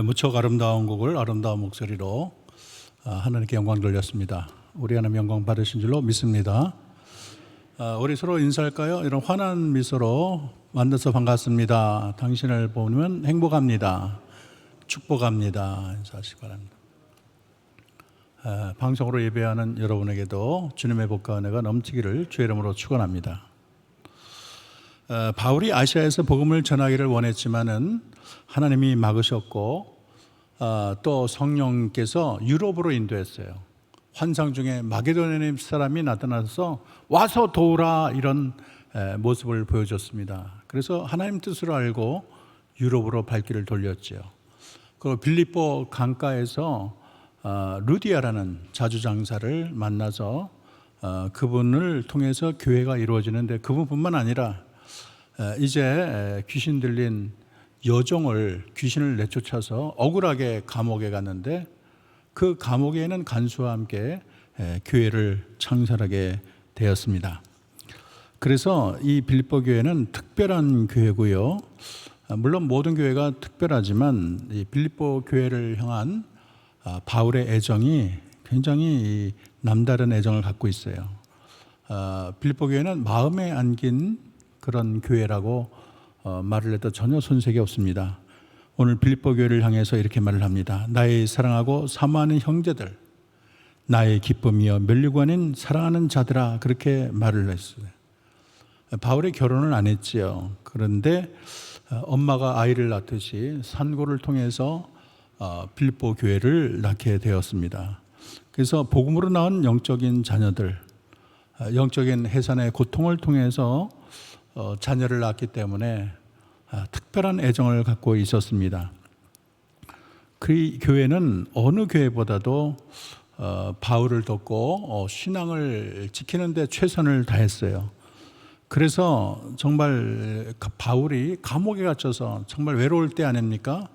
무척 아름다운 곡을 아름다운 목소리로 하나님께 영광 돌렸습니다. 우리 하나님 영광 받으신 줄로 믿습니다. 우리 서로 인사할까요? 이런 환한 미소로 만나서 반갑습니다. 당신을 보면 행복합니다. 축복합니다. 인사하시기 바랍니다. 방송으로 예배하는 여러분에게도 주님의 복과 은혜가 넘치기를 주의 이름으로 축원합니다. 바울이 아시아에서 복음을 전하기를 원했지만은 하나님이 막으셨고 또 성령께서 유럽으로 인도했어요. 환상 중에 마게도냐 사람이 나타나서 와서 도우라 이런 모습을 보여줬습니다. 그래서 하나님 뜻을 알고 유럽으로 발길을 돌렸죠. 그리고 빌립보 강가에서 루디아라는 자주장사를 만나서 그분을 통해서 교회가 이루어지는데 그분뿐만 아니라 이제 귀신 들린 여종을 귀신을 내쫓아서 억울하게 감옥에 갔는데 그 감옥에는 간수와 함께 교회를 창설하게 되었습니다. 그래서 이 빌립보 교회는 특별한 교회고요. 물론 모든 교회가 특별하지만 이 빌립보 교회를 향한 바울의 애정이 굉장히 남다른 애정을 갖고 있어요. 빌립보 교회는 마음에 안긴 그런 교회라고 말을 해도 전혀 손색이 없습니다. 오늘 빌립보 교회를 향해서 이렇게 말을 합니다. 나의 사랑하고 사모하는 형제들, 나의 기쁨이여 멸류관 아닌 사랑하는 자들아, 그렇게 말을 했어요. 바울이 결혼을 안 했지요. 그런데 엄마가 아이를 낳듯이 산고를 통해서 빌립보 교회를 낳게 되었습니다. 그래서 복음으로 낳은 영적인 자녀들, 영적인 해산의 고통을 통해서 자녀를 낳았기 때문에 특별한 애정을 갖고 있었습니다. 그 교회는 어느 교회보다도 바울을 돕고 신앙을 지키는 데 최선을 다했어요. 그래서 정말 바울이 감옥에 갇혀서 정말 외로울 때 아닙니까?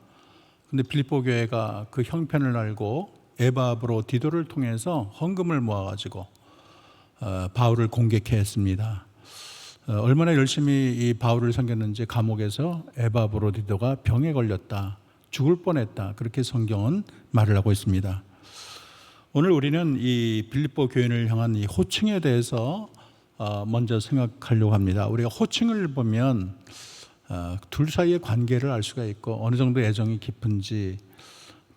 근데 빌립보 교회가 그 형편을 알고 에바브로디도를 통해서 헌금을 모아가지고 바울을 공격해 했습니다. 얼마나 열심히 이 바울을 섬겼는지 감옥에서 에바브로디도가 병에 걸렸다, 죽을 뻔했다, 그렇게 성경은 말을 하고 있습니다. 오늘 우리는 이 빌립보 교회를 향한 이 호칭에 대해서 먼저 생각하려고 합니다. 우리가 호칭을 보면 둘 사이의 관계를 알 수가 있고 어느 정도 애정이 깊은지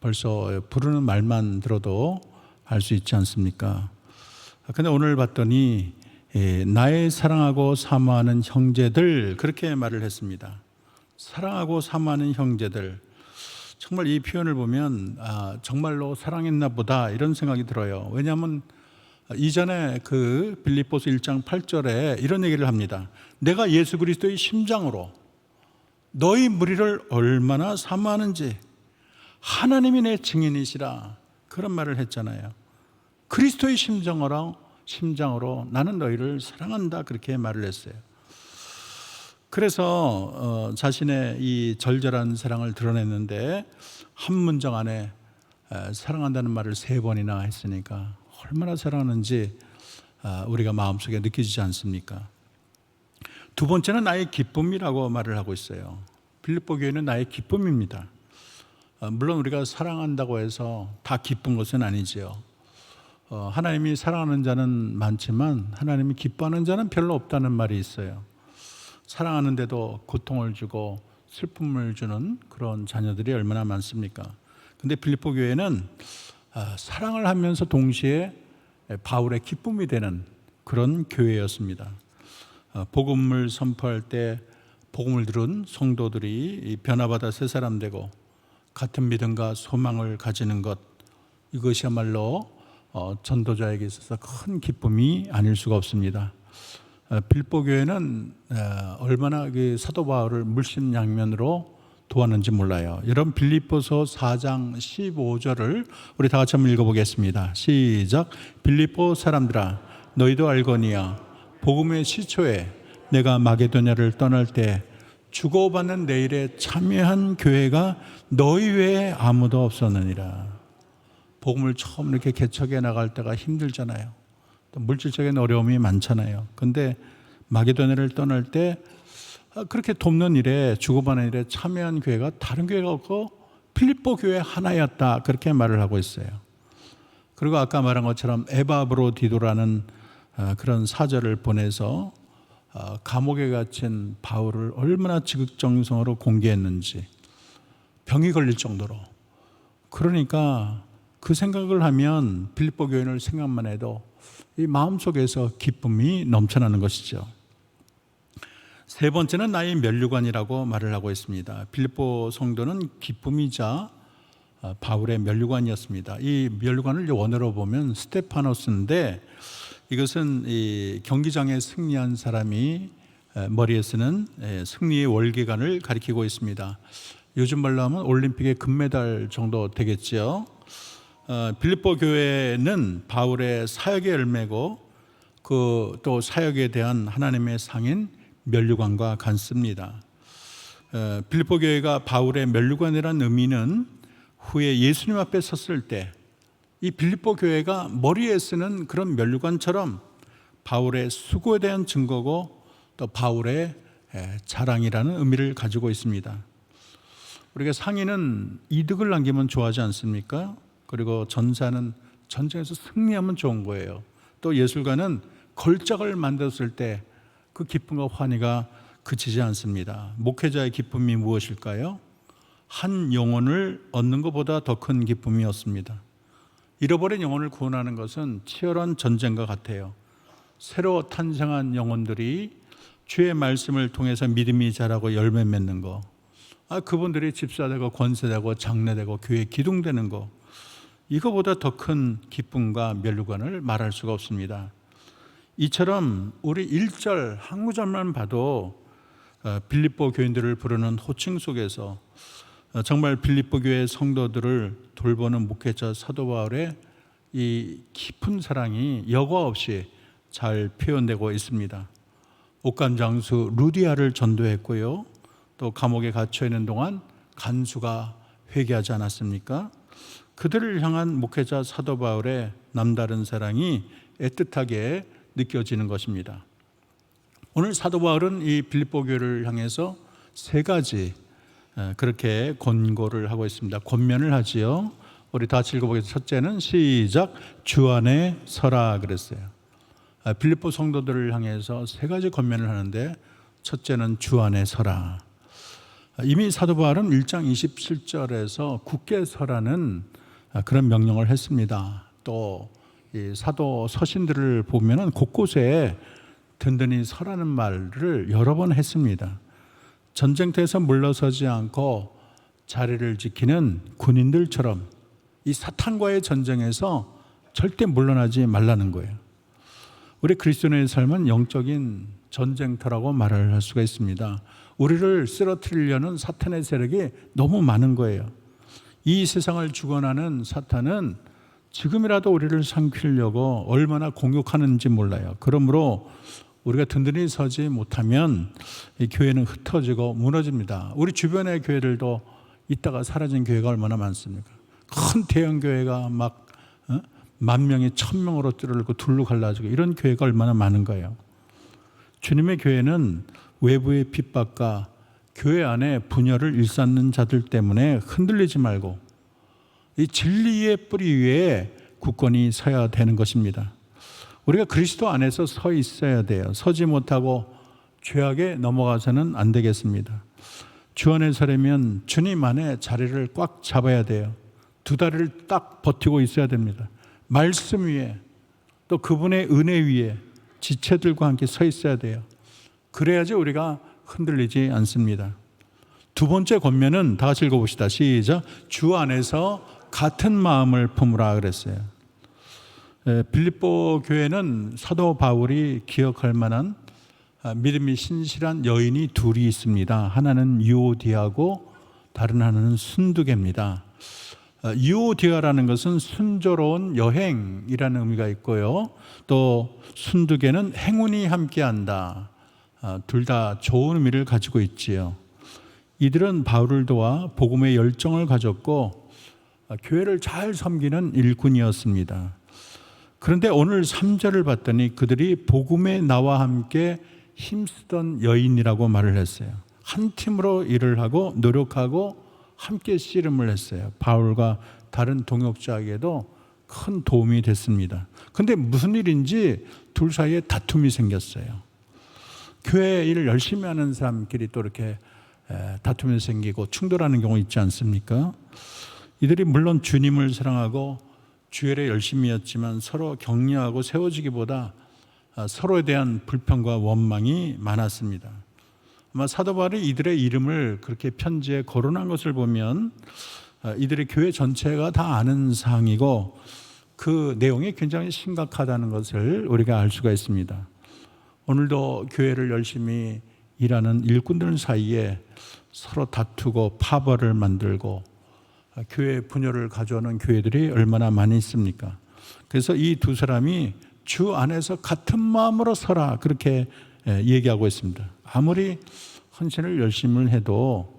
벌써 부르는 말만 들어도 알 수 있지 않습니까? 근데 오늘 봤더니 나의 사랑하고 사모하는 형제들, 그렇게 말을 했습니다. 사랑하고 사모하는 형제들, 정말 이 표현을 보면 정말로 사랑했나 보다 이런 생각이 들어요. 왜냐하면 이전에 그 빌립보서 1장 8절에 이런 얘기를 합니다. 내가 예수 그리스도의 심장으로 너희 무리를 얼마나 사모하는지 하나님이 내 증인이시라, 그런 말을 했잖아요. 그리스도의 심장으로 나는 너희를 사랑한다, 그렇게 말을 했어요. 그래서 자신의 이 절절한 사랑을 드러냈는데 한 문장 안에 사랑한다는 말을 3번이나 했으니까 얼마나 사랑하는지 우리가 마음속에 느껴지지 않습니까? 두 번째는 나의 기쁨이라고 말을 하고 있어요. 빌립보 교회는 나의 기쁨입니다. 물론 우리가 사랑한다고 해서 다 기쁜 것은 아니지요. 하나님이 사랑하는 자는 많지만 하나님이 기뻐하는 자는 별로 없다는 말이 있어요. 사랑하는데도 고통을 주고 슬픔을 주는 그런 자녀들이 얼마나 많습니까? 근데 빌립보 교회는 사랑을 하면서 동시에 바울의 기쁨이 되는 그런 교회였습니다. 복음을 선포할 때 복음을 들은 성도들이 변화받아 새 사람 되고 같은 믿음과 소망을 가지는 것, 이것이야말로 전도자에게 있어서 큰 기쁨이 아닐 수가 없습니다. 빌립보 교회는 얼마나 사도 바울을 물심양면으로 도왔는지 몰라요. 여러분, 빌립보서 4장 15절을 우리 다 같이 한번 읽어보겠습니다. 시작. 빌립보 사람들아, 너희도 알거니와 복음의 시초에 내가 마게도냐를 떠날 때 주고받는 내 일에 참여한 교회가 너희 외에 아무도 없었느니라. 복음을 처음 이렇게 개척해 나갈 때가 힘들잖아요. 또 물질적인 어려움이 많잖아요. 근데 마게도냐를 떠날 때 그렇게 돕는 일에, 주고받는 일에 참여한 교회가 다른 교회가 없고 필립보 교회 하나였다, 그렇게 말을 하고 있어요. 그리고 아까 말한 것처럼 에바브로디도라는 그런 사절을 보내서 감옥에 갇힌 바울을 얼마나 지극정성으로 공개했는지, 병이 걸릴 정도로. 그러니까 그 생각을 하면 빌립보 교인을 생각만 해도 이 마음속에서 기쁨이 넘쳐나는 것이죠. 세 번째는 나의 면류관이라고 말을 하고 있습니다. 빌립보 성도는 기쁨이자 바울의 면류관이었습니다. 이 면류관을 원어로 보면 스테파노스인데, 이것은 이 경기장에 승리한 사람이 머리에 쓰는 승리의 월계관을 가리키고 있습니다. 요즘 말로 하면 올림픽의 금메달 정도 되겠죠. 빌립보 교회는 바울의 사역의 열매고 그 또 사역에 대한 하나님의 상인 면류관과 같습니다. 빌립보 교회가 바울의 면류관이라는 의미는 후에 예수님 앞에 섰을 때 이 빌립보 교회가 머리에 쓰는 그런 면류관처럼 바울의 수고에 대한 증거고 또 바울의 자랑이라는 의미를 가지고 있습니다. 우리가 상인은 이득을 남기면 좋아하지 않습니까? 그리고 전사는 전쟁에서 승리하면 좋은 거예요. 또 예술가는 걸작을 만들었을 때 그 기쁨과 환희가 그치지 않습니다. 목회자의 기쁨이 무엇일까요? 한 영혼을 얻는 것보다 더 큰 기쁨이었습니다. 잃어버린 영혼을 구원하는 것은 치열한 전쟁과 같아요. 새로 탄생한 영혼들이 주의 말씀을 통해서 믿음이 자라고 열매 맺는 거, 그분들이 집사되고 권세되고 장례되고 교회 기둥되는 거, 이거보다 더 큰 기쁨과 면류관을 말할 수가 없습니다. 이처럼 우리 1절 한 구절만 봐도 빌립보 교인들을 부르는 호칭 속에서 정말 빌립보 교회 성도들을 돌보는 목회자 사도 바울의 이 깊은 사랑이 여과 없이 잘 표현되고 있습니다. 옥간 장수 루디아를 전도했고요, 또 감옥에 갇혀 있는 동안 간수가 회개하지 않았습니까? 그들을 향한 목회자 사도 바울의 남다른 사랑이 애틋하게 느껴지는 것입니다. 오늘 사도 바울은 이 빌립보 교회를 향해서 세 가지 그렇게 권고를 하고 있습니다. 권면을 하지요. 우리 다 같이 읽어보겠습니다. 첫째는 시작, 주 안에 서라 그랬어요. 빌립보 성도들을 향해서 세 가지 권면을 하는데, 첫째는 주 안에 서라. 이미 사도 바울은 1장 27절에서 굳게 서라는 그런 명령을 했습니다. 또 이 사도 서신들을 보면 곳곳에 든든히 서라는 말을 여러 번 했습니다. 전쟁터에서 물러서지 않고 자리를 지키는 군인들처럼 이 사탄과의 전쟁에서 절대 물러나지 말라는 거예요. 우리 그리스도인의 삶은 영적인 전쟁터라고 말을 할 수가 있습니다. 우리를 쓰러뜨리려는 사탄의 세력이 너무 많은 거예요. 이 세상을 주관하는 사탄은 지금이라도 우리를 삼키려고 얼마나 공격하는지 몰라요. 그러므로 우리가 든든히 서지 못하면 이 교회는 흩어지고 무너집니다. 우리 주변의 교회들도 있다가 사라진 교회가 얼마나 많습니까? 큰 대형 교회가 막 10,000명이 1,000명으로 줄어들고 둘로 갈라지고 이런 교회가 얼마나 많은 거예요. 주님의 교회는 외부의 핍박과 교회 안에 분열을 일삼는 자들 때문에 흔들리지 말고 이 진리의 뿌리 위에 굳건히 서야 되는 것입니다. 우리가 그리스도 안에서 서 있어야 돼요. 서지 못하고 죄악에 넘어가서는 안 되겠습니다. 주 안에 서려면 주님 안에 자리를 꽉 잡아야 돼요. 두 다리를 딱 버티고 있어야 됩니다. 말씀 위에 또 그분의 은혜 위에 지체들과 함께 서 있어야 돼요. 그래야지 우리가 흔들리지 않습니다. 두 번째 권면은 다 같이 읽어봅시다. 시작. 주 안에서 같은 마음을 품으라 그랬어요. 빌립보 교회는 사도 바울이 기억할 만한 믿음이 신실한 여인이 둘이 있습니다. 하나는 유오디아고 다른 하나는 순두개입니다. 유오디아라는 것은 순조로운 여행이라는 의미가 있고요, 또 순두개는 행운이 함께한다. 둘 다 좋은 의미를 가지고 있지요. 이들은 바울을 도와 복음의 열정을 가졌고 교회를 잘 섬기는 일꾼이었습니다. 그런데 오늘 3절을 봤더니 그들이 복음에 나와 함께 힘쓰던 여인이라고 말을 했어요. 한 팀으로 일을 하고 노력하고 함께 씨름을 했어요. 바울과 다른 동역자에게도 큰 도움이 됐습니다. 근데 무슨 일인지 둘 사이에 다툼이 생겼어요. 교회 일을 열심히 하는 사람끼리 또 이렇게 다툼이 생기고 충돌하는 경우 있지 않습니까? 이들이 물론 주님을 사랑하고 주일에 열심히 했지만 서로 격려하고 세워지기보다 서로에 대한 불평과 원망이 많았습니다. 아마 사도 바울이 이들의 이름을 그렇게 편지에 거론한 것을 보면 이들의 교회 전체가 다 아는 사항이고 그 내용이 굉장히 심각하다는 것을 우리가 알 수가 있습니다. 오늘도 교회를 열심히 일하는 일꾼들 사이에 서로 다투고 파벌을 만들고 교회 분열을 가져오는 교회들이 얼마나 많이 있습니까? 그래서 이 두 사람이 주 안에서 같은 마음으로 서라 그렇게 얘기하고 있습니다. 아무리 헌신을 열심히 해도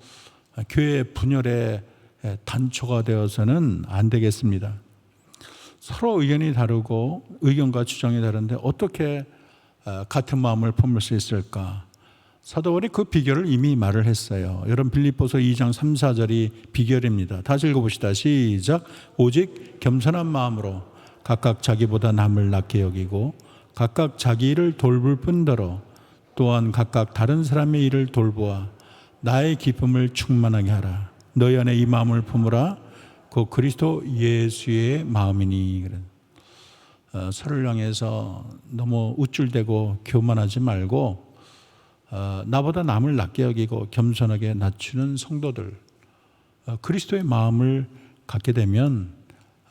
교회 분열의 단초가 되어서는 안 되겠습니다. 서로 의견이 다르고 의견과 주장이 다른데 어떻게 같은 마음을 품을 수 있을까? 사도 바울이 그 비결을 이미 말을 했어요. 여러분 빌립보서 2장 3, 4절이 비결입니다. 다시 읽어봅시다. 시작. 오직 겸손한 마음으로 각각 자기보다 남을 낮게 여기고 각각 자기 일을 돌볼 뿐더러 또한 각각 다른 사람의 일을 돌보아 나의 기쁨을 충만하게 하라. 너희 안에 이 마음을 품으라. 그 그리스도 예수의 마음이니. 서로를 향해서 너무 우쭐대고 교만하지 말고 나보다 남을 낮게 여기고 겸손하게 낮추는 성도들, 그리스도의 마음을 갖게 되면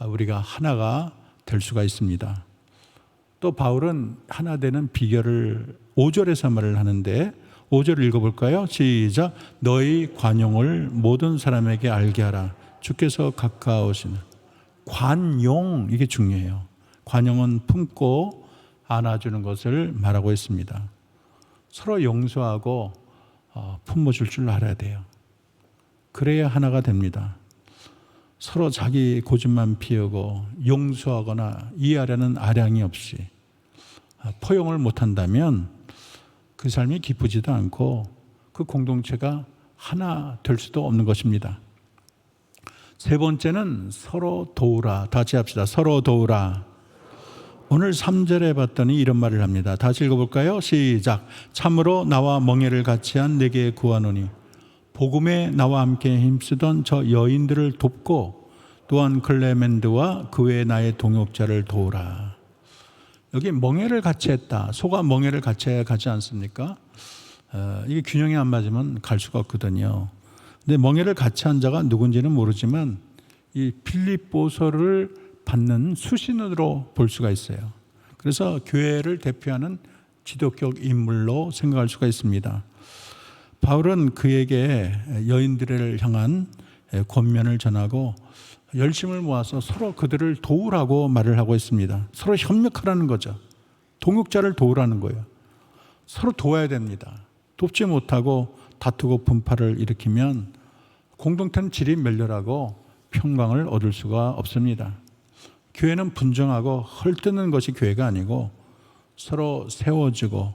우리가 하나가 될 수가 있습니다. 또 바울은 하나 되는 비결을 5절에서 말을 하는데 5절을 읽어볼까요? 시작. 너희 관용을 모든 사람에게 알게 하라. 주께서 가까우시는 관용, 이게 중요해요. 관용은 품고 안아주는 것을 말하고 있습니다. 서로 용서하고 품어줄 줄 알아야 돼요. 그래야 하나가 됩니다. 서로 자기 고집만 피우고 용서하거나 이해하려는 아량이 없이 포용을 못한다면 그 삶이 기쁘지도 않고 그 공동체가 하나 될 수도 없는 것입니다. 세 번째는 서로 도우라. 다시 합시다. 서로 도우라. 오늘 3절에 봤더니 이런 말을 합니다. 다시 읽어볼까요? 시작. 참으로 나와 멍에를 같이 한 내게 구하노니 복음에 나와 함께 힘쓰던 저 여인들을 돕고 또한 클레멘드와 그 외에 나의 동역자를 도우라. 여기 멍에를 같이 했다. 소가 멍에를 같이 해야 가지 않습니까? 이게 균형이 안 맞으면 갈 수가 없거든요. 근데 멍에를 같이 한 자가 누군지는 모르지만 이 빌립보서를 받는 수신으로 볼 수가 있어요. 그래서 교회를 대표하는 지도적 인물로 생각할 수가 있습니다. 바울은 그에게 여인들을 향한 권면을 전하고 열심을 모아서 서로 그들을 도우라고 말을 하고 있습니다. 서로 협력하라는 거죠. 동역자를 도우라는 거예요. 서로 도와야 됩니다. 돕지 못하고 다투고 분파를 일으키면 공동체는 질이 멸렬하고 평강을 얻을 수가 없습니다. 교회는 분정하고 헐뜯는 것이 교회가 아니고 서로 세워주고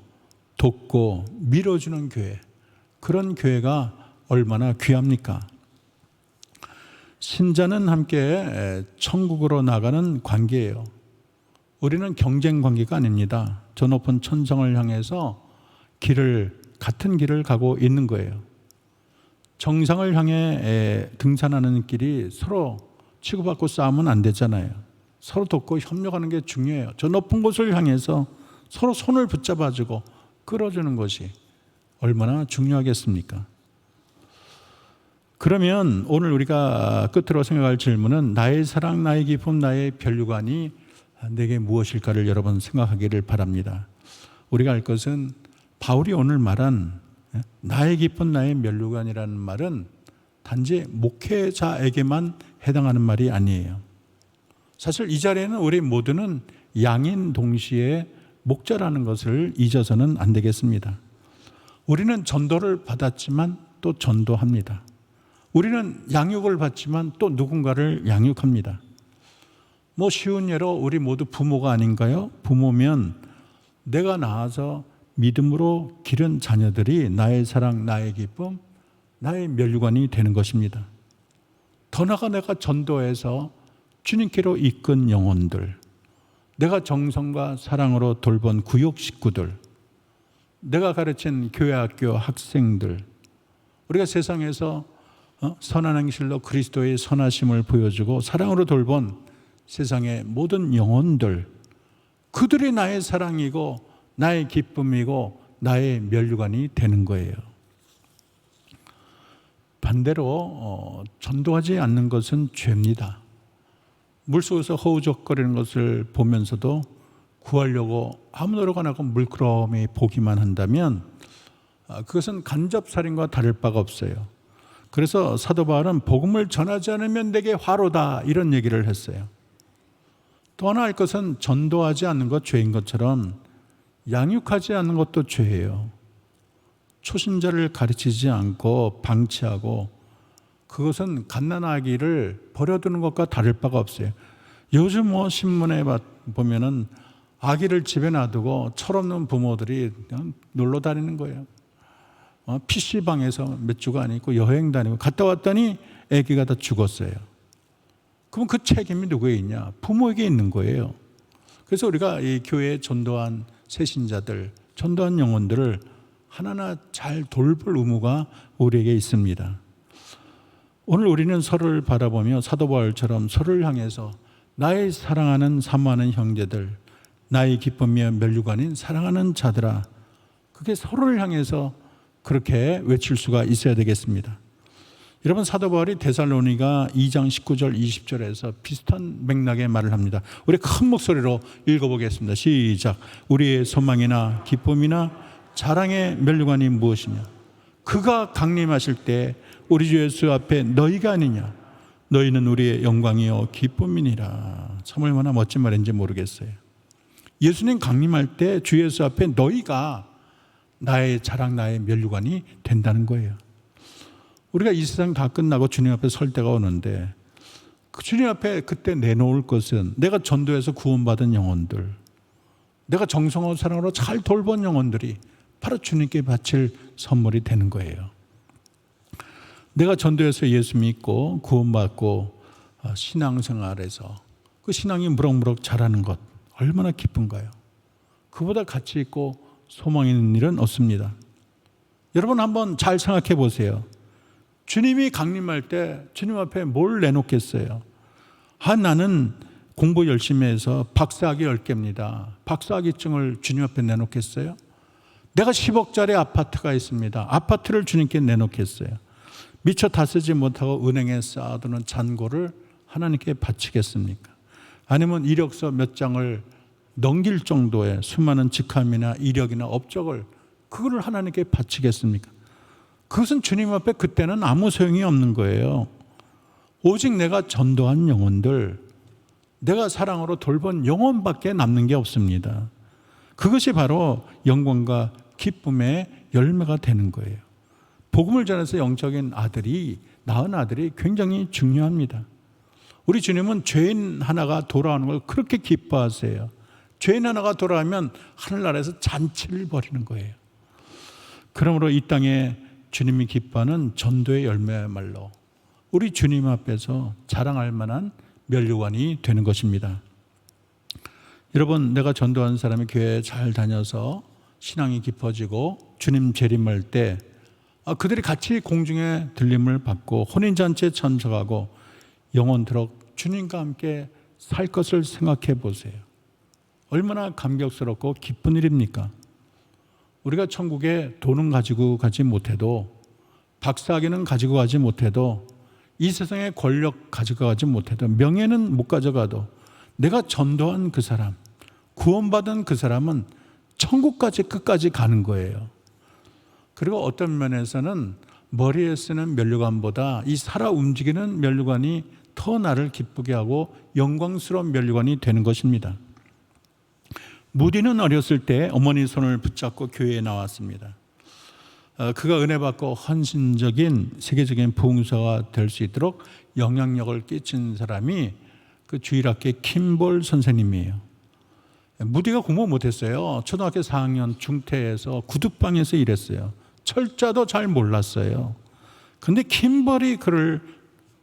돕고 밀어주는 교회, 그런 교회가 얼마나 귀합니까? 신자는 함께 천국으로 나가는 관계예요. 우리는 경쟁 관계가 아닙니다. 저 높은 천성을 향해서 같은 길을 가고 있는 거예요. 정상을 향해 등산하는 길이 서로 치고받고 싸우면 안 되잖아요. 서로 돕고 협력하는 게 중요해요. 저 높은 곳을 향해서 서로 손을 붙잡아주고 끌어주는 것이 얼마나 중요하겠습니까? 그러면 오늘 우리가 끝으로 생각할 질문은 나의 사랑, 나의 기쁨, 나의 면류관이 내게 무엇일까를 여러분 생각하기를 바랍니다. 우리가 알 것은 바울이 오늘 말한 나의 기쁨, 나의 면류관이라는 말은 단지 목회자에게만 해당하는 말이 아니에요. 사실 이 자리에는 우리 모두는 양인 동시에 목자라는 것을 잊어서는 안 되겠습니다. 우리는 전도를 받았지만 또 전도합니다. 우리는 양육을 받지만 또 누군가를 양육합니다. 쉬운 예로 우리 모두 부모가 아닌가요? 부모면 내가 낳아서 믿음으로 기른 자녀들이 나의 사랑, 나의 기쁨, 나의 면류관이 되는 것입니다. 더 나아가 내가 전도해서 주님께로 이끈 영혼들, 내가 정성과 사랑으로 돌본 구역 식구들, 내가 가르친 교회 학교 학생들, 우리가 세상에서 선한 행실로 그리스도의 선하심을 보여주고 사랑으로 돌본 세상의 모든 영혼들, 그들이 나의 사랑이고 나의 기쁨이고 나의 면류관이 되는 거예요. 반대로 전도하지 않는 것은 죄입니다. 물속에서 허우적거리는 것을 보면서도 구하려고 아무 노력 안 하고 물끄러미 보기만 한다면 그것은 간접살인과 다를 바가 없어요. 그래서 사도 바울은 복음을 전하지 않으면 내게 화로다, 이런 얘기를 했어요. 또 하나 할 것은 전도하지 않는 것 죄인 것처럼 양육하지 않는 것도 죄예요. 초신자를 가르치지 않고 방치하고 그것은 갓난아기를 버려두는 것과 다를 바가 없어요. 요즘 신문에 보면은 아기를 집에 놔두고 철없는 부모들이 그냥 놀러 다니는 거예요. PC방에서 몇 주가 아니고 여행 다니고 갔다 왔더니 아기가 다 죽었어요. 그럼 그 책임이 누구에 있냐? 부모에게 있는 거예요. 그래서 우리가 이 교회에 전도한 새신자들, 전도한 영혼들을 하나하나 잘 돌볼 의무가 우리에게 있습니다. 오늘 우리는 서로를 바라보며 사도 바울처럼 서로를 향해서 나의 사랑하는 사모하는 형제들, 나의 기쁨이며 면류관인 사랑하는 자들아, 그게 서로를 향해서 그렇게 외칠 수가 있어야 되겠습니다. 여러분, 사도 바울이 데살로니가 2장 19절 20절에서 비슷한 맥락의 말을 합니다. 우리 큰 목소리로 읽어보겠습니다. 시작. 우리의 소망이나 기쁨이나 자랑의 면류관이 무엇이냐? 그가 강림하실 때 우리 주 예수 앞에 너희가 아니냐? 너희는 우리의 영광이요 기쁨이니라. 참 얼마나 멋진 말인지 모르겠어요. 예수님 강림할 때 주 예수 앞에 너희가 나의 자랑, 나의 면류관이 된다는 거예요. 우리가 이 세상 다 끝나고 주님 앞에 설 때가 오는데 그 주님 앞에 그때 내놓을 것은 내가 전도해서 구원받은 영혼들, 내가 정성하고 사랑으로 잘 돌본 영혼들이 바로 주님께 바칠 선물이 되는 거예요. 내가 전도해서 예수 믿고 구원받고 신앙생활에서 그 신앙이 무럭무럭 자라는 것 얼마나 기쁜가요? 그보다 가치 있고 소망 있는 일은 없습니다. 여러분 한번 잘 생각해 보세요. 주님이 강림할 때 주님 앞에 뭘 내놓겠어요? 나는 공부 열심히 해서 박사학위 10개입니다. 박사학위증을 주님 앞에 내놓겠어요? 내가 10억짜리 아파트가 있습니다. 아파트를 주님께 내놓겠어요? 미처 다 쓰지 못하고 은행에 쌓아두는 잔고를 하나님께 바치겠습니까? 아니면 이력서 몇 장을 넘길 정도의 수많은 직함이나 이력이나 업적을 그거를 하나님께 바치겠습니까? 그것은 주님 앞에 그때는 아무 소용이 없는 거예요. 오직 내가 전도한 영혼들, 내가 사랑으로 돌본 영혼밖에 남는 게 없습니다. 그것이 바로 영광과 기쁨의 열매가 되는 거예요. 복음을 전해서 영적인 아들이, 낳은 아들이 굉장히 중요합니다. 우리 주님은 죄인 하나가 돌아오는 걸 그렇게 기뻐하세요. 죄인 하나가 돌아오면 하늘나라에서 잔치를 벌이는 거예요. 그러므로 이 땅에 주님이 기뻐하는 전도의 열매야말로 우리 주님 앞에서 자랑할 만한 면류관이 되는 것입니다. 여러분, 내가 전도한 사람이 교회에 잘 다녀서 신앙이 깊어지고 주님 재림할 때 그들이 같이 공중에 들림을 받고 혼인잔치에 참석하고 영원토록 주님과 함께 살 것을 생각해 보세요. 얼마나 감격스럽고 기쁜 일입니까? 우리가 천국에 돈은 가지고 가지 못해도, 박사학위는 가지고 가지 못해도, 이 세상의 권력 가지고 가지 못해도, 명예는 못 가져가도 내가 전도한 그 사람, 구원받은 그 사람은 천국까지 끝까지 가는 거예요. 그리고 어떤 면에서는 머리에 쓰는 면류관보다 이 살아 움직이는 면류관이 더 나를 기쁘게 하고 영광스러운 면류관이 되는 것입니다. 무디는 어렸을 때 어머니 손을 붙잡고 교회에 나왔습니다. 그가 은혜 받고 헌신적인 세계적인 부흥사가 될 수 있도록 영향력을 끼친 사람이 그 주일학교의 킴볼 선생님이에요. 무디가 공부 못했어요. 초등학교 4학년 중퇴에서 구두방에서 일했어요. 철자도 잘 몰랐어요. 근데 킴볼이 그를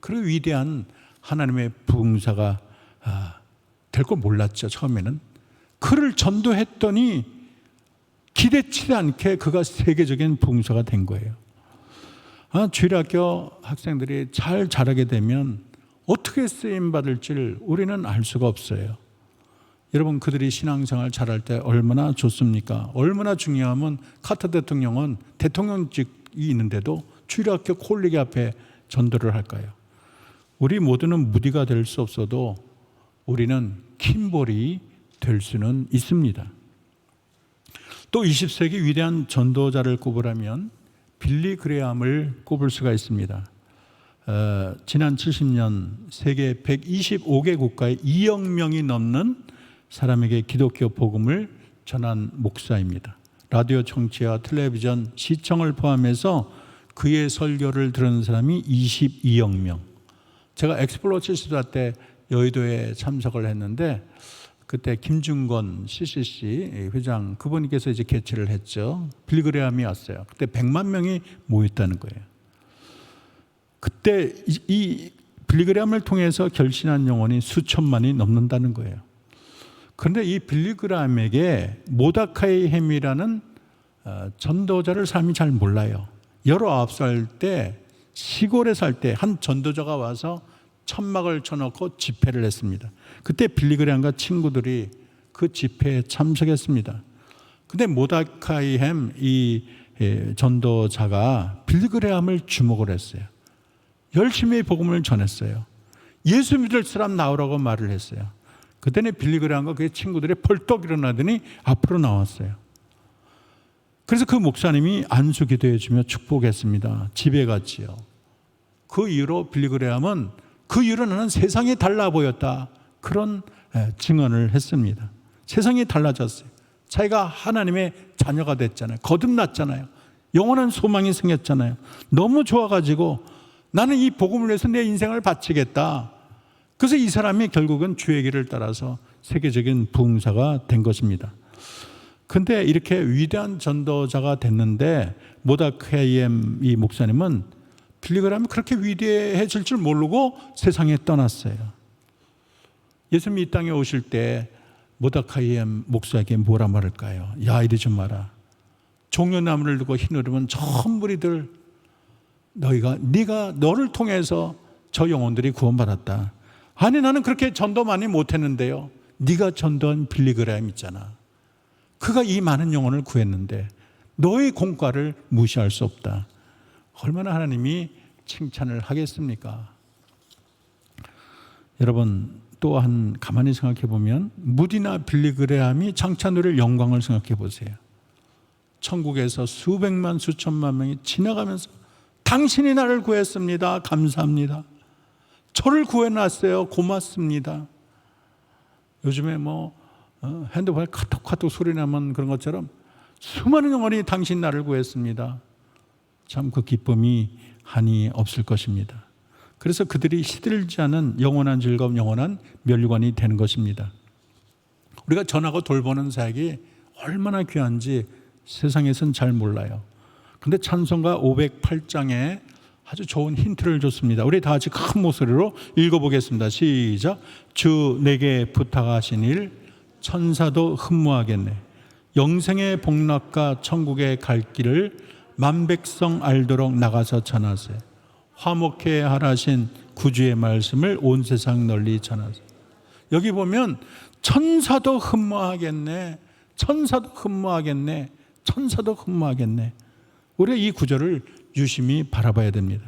그 위대한 하나님의 부흥사가 될 걸 몰랐죠. 처음에는. 그를 전도했더니 기대치 않게 그가 세계적인 부흥사가 된 거예요. 주일학교 학생들이 잘 자라게 되면 어떻게 쓰임받을지를 우리는 알 수가 없어요. 여러분, 그들이 신앙생활 잘할 때 얼마나 좋습니까? 얼마나 중요하면 카터 대통령은 대통령직이 있는데도 주일학교 콜리기 앞에 전도를 할까요? 우리 모두는 무디가 될 수 없어도 우리는 킴볼이 될 수는 있습니다. 또 20세기 위대한 전도자를 꼽으라면 빌리 그레함을 꼽을 수가 있습니다. 지난 70년 세계 125개 국가에 2억 명이 넘는 사람에게 기독교 복음을 전한 목사입니다. 라디오 청취와 텔레비전 시청을 포함해서 그의 설교를 들은 사람이 22억 명. 제가 엑스플로어 74 때 여의도에 참석을 했는데 그때 김중건 CCC 회장 그분께서 이제 개최를 했죠. 빌리 그레함이 왔어요. 그때 100만 명이 모였다는 거예요. 그때 이 빌리 그레함을 통해서 결신한 영혼이 수천만이 넘는다는 거예요. 그런데 이 빌리 그레함에게 모다카이 햄이라는 전도자를 사람이 잘 몰라요. 19살 때 시골에 살 때 한 전도자가 와서 천막을 쳐놓고 집회를 했습니다. 그때 빌리 그레함과 친구들이 그 집회에 참석했습니다. 근데 모다카이 햄 이 전도자가 빌리 그레함을 주목을 했어요. 열심히 복음을 전했어요. 예수 믿을 사람 나오라고 말을 했어요. 그때는 빌리 그레함과 그의 친구들이 벌떡 일어나더니 앞으로 나왔어요. 그래서 그 목사님이 안수 기도해 주며 축복했습니다. 집에 갔지요. 그 이후로 빌리 그레함은 그 이후로 나는 세상이 달라 보였다. 그런 증언을 했습니다. 세상이 달라졌어요. 자기가 하나님의 자녀가 됐잖아요. 거듭났잖아요. 영원한 소망이 생겼잖아요. 너무 좋아가지고 나는 이 복음을 위해서 내 인생을 바치겠다. 그래서 이 사람이 결국은 주의 길을 따라서 세계적인 부흥사가 된 것입니다. 근데 이렇게 위대한 전도자가 됐는데 모다카이 이 목사님은 빌리 그레함이 그렇게 위대해질 줄 모르고 세상에 떠났어요. 예수님이 이 땅에 오실 때 모다카이 목사에게 뭐라 말할까요? 야, 이리 좀 마라. 종려나무를 두고 휘두르면 전 무리들 네가 너를 통해서 저 영혼들이 구원받았다. 아니, 나는 그렇게 전도 많이 못했는데요. 네가 전도한 빌리 그레함 있잖아. 그가 이 많은 영혼을 구했는데 너의 공과를 무시할 수 없다. 얼마나 하나님이 칭찬을 하겠습니까? 여러분, 또한 가만히 생각해 보면 무디나 빌리 그레함이 장차 누릴 영광을 생각해 보세요. 천국에서 수백만 수천만 명이 지나가면서 당신이 나를 구했습니다. 감사합니다. 저를 구해놨어요. 고맙습니다. 요즘에 핸드폰에 카톡 소리 나면 그런 것처럼 수많은 영혼이 당신 나를 구했습니다. 참 그 기쁨이 한이 없을 것입니다. 그래서 그들이 시들지 않은 영원한 즐거움, 영원한 멸류관이 되는 것입니다. 우리가 전하고 돌보는 사역이 얼마나 귀한지 세상에선 잘 몰라요. 그런데 찬송가 508장에 아주 좋은 힌트를 줬습니다. 우리 다 같이 큰 목소리로 읽어보겠습니다. 시작. 주 내게 부탁하신 일 천사도 흠모하겠네. 영생의 복락과 천국의 갈 길을 만백성 알도록 나가서 전하세. 화목해 하라신 구주의 말씀을 온 세상 널리 전하세. 여기 보면 천사도 흠모하겠네. 천사도 흠모하겠네. 천사도 흠모하겠네. 우리가 이 구절을 유심히 바라봐야 됩니다.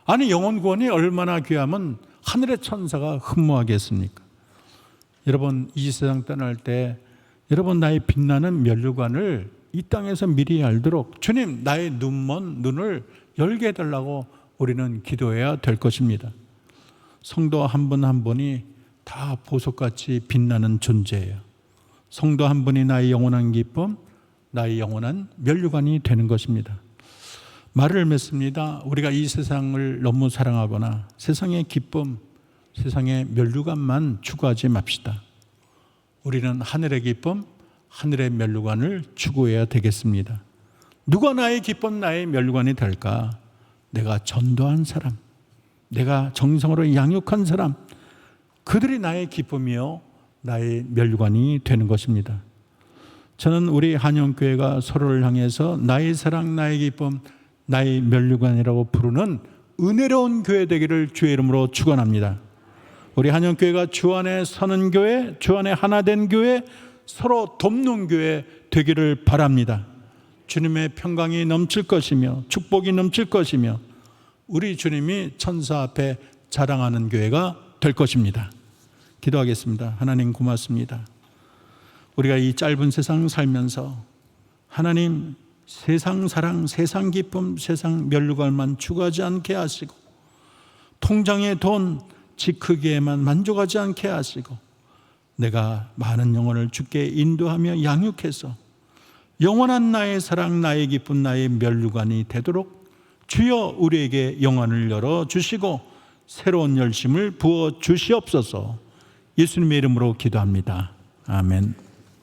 아니, 영혼 구원이 얼마나 귀하면 하늘의 천사가 흠모하겠습니까? 여러분, 이 세상 떠날 때 여러분 나의 빛나는 면류관을 이 땅에서 미리 알도록 주님, 나의 눈을 열게 해달라고 우리는 기도해야 될 것입니다. 성도 한 분 한 분이 다 보석같이 빛나는 존재예요. 성도 한 분이 나의 영원한 기쁨, 나의 영원한 면류관이 되는 것입니다. 말을 맺습니다. 우리가 이 세상을 너무 사랑하거나 세상의 기쁨, 세상의 면류관만 추구하지 맙시다. 우리는 하늘의 기쁨, 하늘의 면류관을 추구해야 되겠습니다. 누가 나의 기쁨, 나의 면류관이 될까? 내가 전도한 사람, 내가 정성으로 양육한 사람, 그들이 나의 기쁨이요 나의 멸류관이 되는 것입니다. 저는 우리 한영교회가 서로를 향해서 나의 사랑, 나의 기쁨, 나의 멸류관이라고 부르는 은혜로운 교회 되기를 주의 이름으로 축원합니다. 우리 한영교회가 주 안에 서는 교회, 주 안에 하나 된 교회, 서로 돕는 교회 되기를 바랍니다. 주님의 평강이 넘칠 것이며 축복이 넘칠 것이며 우리 주님이 천사 앞에 자랑하는 교회가 될 것입니다. 기도하겠습니다. 하나님 고맙습니다. 우리가 이 짧은 세상 살면서 하나님 세상 사랑, 세상 기쁨, 세상 멸류관만 추구하지 않게 하시고 통장의 돈, 집 크기에만 만족하지 않게 하시고 내가 많은 영혼을 주께 인도하며 양육해서 영원한 나의 사랑, 나의 기쁨, 나의 멸류관이 되도록 주여 우리에게 영안을 열어주시고 새로운 열심을 부어 주시옵소서. 예수님의 이름으로 기도합니다. 아멘.